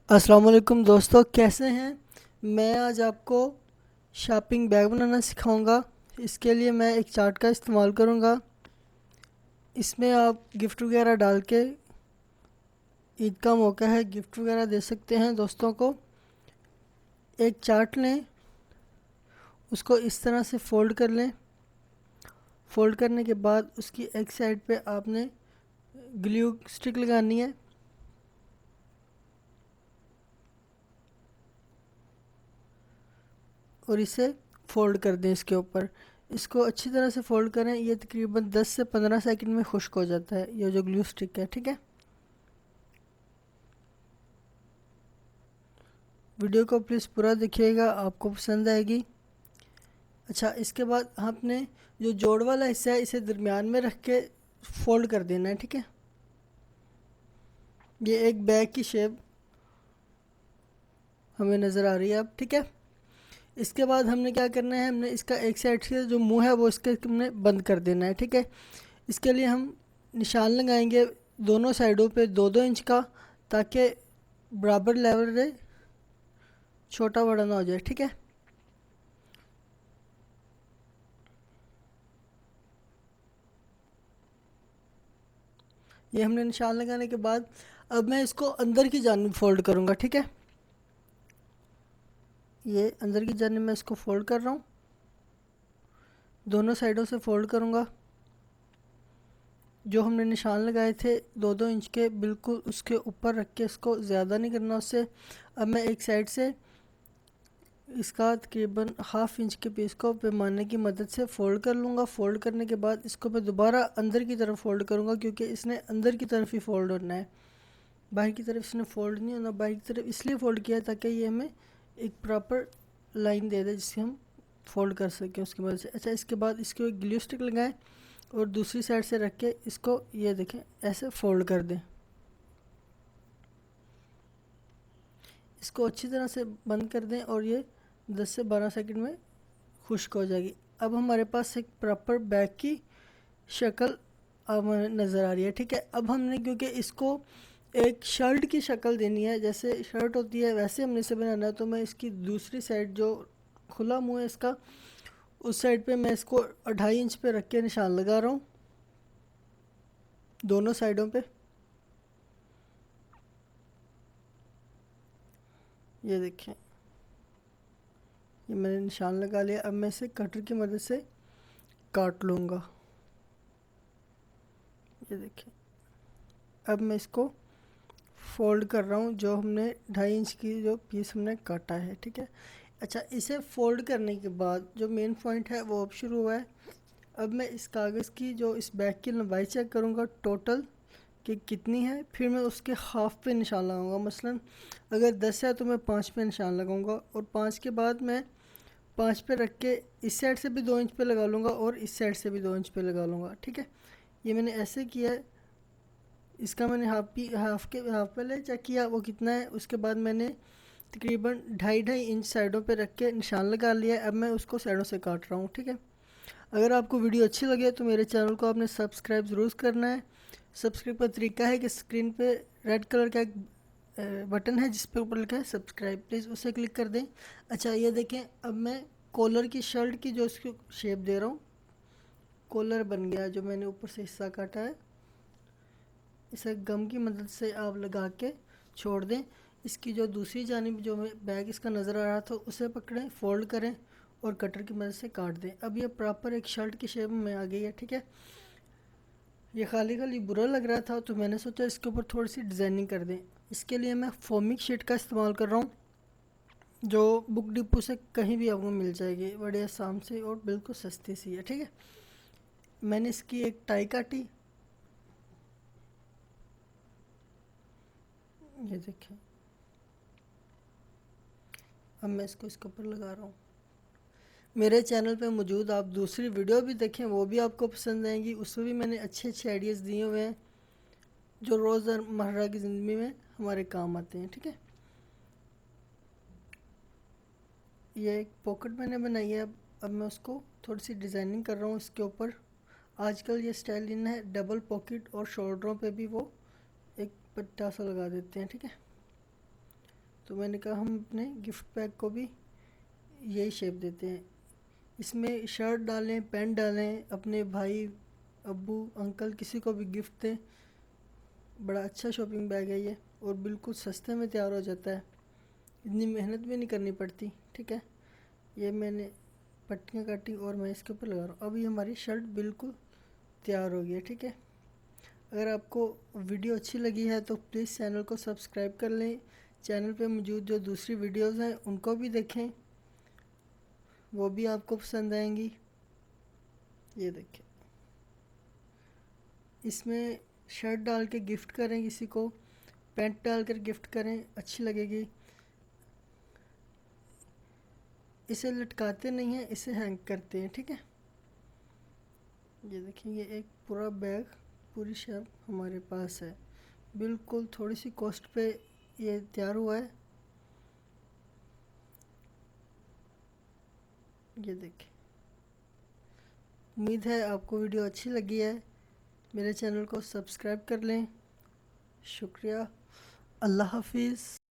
अस्सलाम वालेकुम दोस्तों, कैसे हैं। मैं आज आपको शॉपिंग बैग बनाना सिखाऊंगा। इसके लिए मैं एक चार्ट का इस्तेमाल करूंगा। इसमें आप गिफ्ट वगैरह डाल के, ईद का मौका है, गिफ्ट वगैरह दे सकते हैं दोस्तों को। एक चार्ट लें, उसको इस तरह से फ़ोल्ड कर लें। फ़ोल्ड करने के बाद उसकी एक साइड पे आपने ग्लू स्टिक लगानी है। और इसे फ़ोल्ड कर दें इसके ऊपर। इसको अच्छी तरह से फ़ोल्ड करें। ये तकरीबन 10 से 15 सेकंड में खुश्क हो जाता है, ये जो ग्लू स्टिक है। ठीक है, वीडियो को प्लीज़ पूरा देखिएगा, आपको पसंद आएगी। अच्छा, इसके बाद आपने जो जोड़ वाला हिस्सा है इसे दरमियान में रख के फोल्ड कर देना है। ठीक है, ये एक बैग की शेप हमें नज़र आ रही है अब। ठीक है, इसके बाद हमने क्या करना है, हमने इसका एक साइड से जो मुंह है वो इसके हमने बंद कर देना है। ठीक है, इसके लिए हम निशान लगाएंगे दोनों साइडों पे 2-2 इंच का, ताकि बराबर लेवल रहे, छोटा बड़ा ना हो जाए। ठीक है, ये हमने निशान लगाने के बाद अब मैं इसको अंदर की जानिब फोल्ड करूँगा। ठीक है, ये अंदर की जानिब मैं इसको फोल्ड कर रहा हूँ, दोनों साइडों से फोल्ड करूँगा। जो हमने निशान लगाए थे 2-2 इंच के, बिल्कुल उसके ऊपर रख के, इसको ज़्यादा नहीं करना उससे। अब मैं एक साइड से इसका तकरीबन हाफ इंच के पीस को पैमाने की मदद से फ़ोल्ड कर लूँगा। फ़ोल्ड करने के बाद इसको मैं दोबारा अंदर की तरफ फ़ोल्ड करूँगा, क्योंकि इसने अंदर की तरफ ही फ़ोल्ड होना है, बाहर की तरफ इसने फ़ोल्ड नहीं होना। बाहर की तरफ इसलिए फ़ोल्ड किया है ताकि ये हमें एक प्रॉपर लाइन दे दे जिससे हम फ़ोल्ड कर सकें उसकी मदद से। अच्छा, इसके बाद इसको एक ग्लू स्टिक लगाएं और दूसरी साइड से रख के इसको, ये देखें, ऐसे फ़ोल्ड कर दें। इसको अच्छी तरह से बंद कर दें और ये 10 से 12 सेकंड में खुश्क हो जाएगी। अब हमारे पास एक प्रॉपर बैग की शक्ल अब नज़र आ रही है। ठीक है, अब हमने क्योंकि इसको एक शर्ट की शक्ल देनी है, जैसे शर्ट होती है वैसे हमने इसे बनाना है, तो मैं इसकी दूसरी साइड जो खुला मुंह है इसका, उस साइड पे मैं इसको 2.5 इंच पे रख के निशान लगा रहा हूँ दोनों साइडों पे। ये देखें, ये मैंने निशान लगा लिया। अब मैं इसे कटर की मदद से काट लूँगा। ये देखें, अब मैं इसको फोल्ड कर रहा हूँ, जो हमने 2.5 इंच की जो पीस हमने काटा है। ठीक है, अच्छा, इसे फोल्ड करने के बाद जो मेन पॉइंट है वो अब शुरू हुआ है। अब मैं इस कागज़ की जो इस बैग की लंबाई चेक करूँगा टोटल कि कितनी है, फिर मैं उसके हाफ पे निशान लगाऊंगा। मसलन अगर 10 है तो मैं 5 पे निशान लगाऊंगा, और 5 के बाद मैं 5 पे रख के इस साइड से भी 2 इंच पे लगा लूँगा और इस साइड से भी 2 इंच पे लगा लूँगा। ठीक है, ये मैंने ऐसे किया है। इसका मैंने हाफ पहले चेक किया वो कितना है, उसके बाद मैंने तकरीबन 2.5-2.5 इंच साइडों पे रख के निशान लगा लिया है। अब मैं उसको साइडों से काट रहा हूँ। ठीक है, अगर आपको वीडियो अच्छी लगे तो मेरे चैनल को आपने सब्सक्राइब ज़रूर करना है। सब्सक्राइब का तरीका है कि स्क्रीन पे रेड कलर का एक बटन है जिस पे ऊपर लिखा है सब्सक्राइब, प्लीज़ उसे क्लिक कर दें। अच्छा, ये देखें, अब मैं कॉलर की शर्ट की जो इसकी शेप दे रहा हूँ, कॉलर बन गया जो मैंने ऊपर से हिस्सा काटा है। इसे गम की मदद से आप लगा के छोड़ दें। इसकी जो दूसरी जानिब जो बैग इसका नज़र आ रहा था उसे पकड़ें, फोल्ड करें और कटर की मदद से काट दें। अब ये प्रॉपर एक शर्ट की शेप में आ गई है। ठीक है, ये खाली खाली बुरा लग रहा था तो मैंने सोचा इसके ऊपर थोड़ी सी डिज़ाइनिंग कर दें। इसके लिए मैं फोमिक शीट का इस्तेमाल कर रहा हूँ, जो बुक डिपो से कहीं भी आपको मिल जाएगी, बड़ी आसान से और बिल्कुल सस्ती सी है। ठीक है, मैंने इसकी एक टाई काटी। ये देखें, अब मैं इसके ऊपर लगा रहा हूँ। मेरे चैनल पे मौजूद आप दूसरी वीडियो भी देखें, वो भी आपको पसंद आएंगी। उसमें भी मैंने अच्छे अच्छे आइडियाज़ दिए हुए हैं जो रोज़मर्रा की ज़िंदगी में हमारे काम आते हैं। ठीक है, ये एक पॉकेट मैंने बनाई है। अब मैं उसको थोड़ी सी डिज़ाइनिंग कर रहा हूँ इसके ऊपर। आजकल ये स्टाइल इन है, डबल पॉकेट और शोल्डरों पे भी वो एक पट्टा सा लगा देते हैं। ठीक है, तो मैंने कहा हम अपने गिफ्ट पैक को भी यही शेप देते हैं। इसमें शर्ट डालें, पैंट डालें, अपने भाई, अब्बू, अंकल किसी को भी गिफ्ट दें। बड़ा अच्छा शॉपिंग बैग है ये, और बिल्कुल सस्ते में तैयार हो जाता है, इतनी मेहनत भी नहीं करनी पड़ती। ठीक है, ये मैंने पट्टियाँ काटी और मैं इसके ऊपर लगा रहा हूँ। अब ये हमारी शर्ट बिल्कुल तैयार हो गई है। ठीक है, अगर आपको वीडियो अच्छी लगी है तो प्लीज़ चैनल को सब्सक्राइब कर लें। चैनल पे मौजूद जो दूसरी वीडियोस हैं उनको भी देखें, वो भी आपको पसंद आएंगी। ये देखें, इसमें शर्ट डाल के गिफ्ट करें किसी को, पैंट डाल कर गिफ्ट करें, अच्छी लगेगी। इसे लटकाते नहीं हैं, इसे हैंग करते हैं। ठीक है, ये देखें, ये एक पूरा बैग, पूरी शेप हमारे पास है। बिल्कुल थोड़ी सी कॉस्ट पे ये तैयार हुआ है। ये देखें, उम्मीद है आपको वीडियो अच्छी लगी है। मेरे चैनल को सब्सक्राइब कर लें। शुक्रिया। अल्लाह हाफिज़।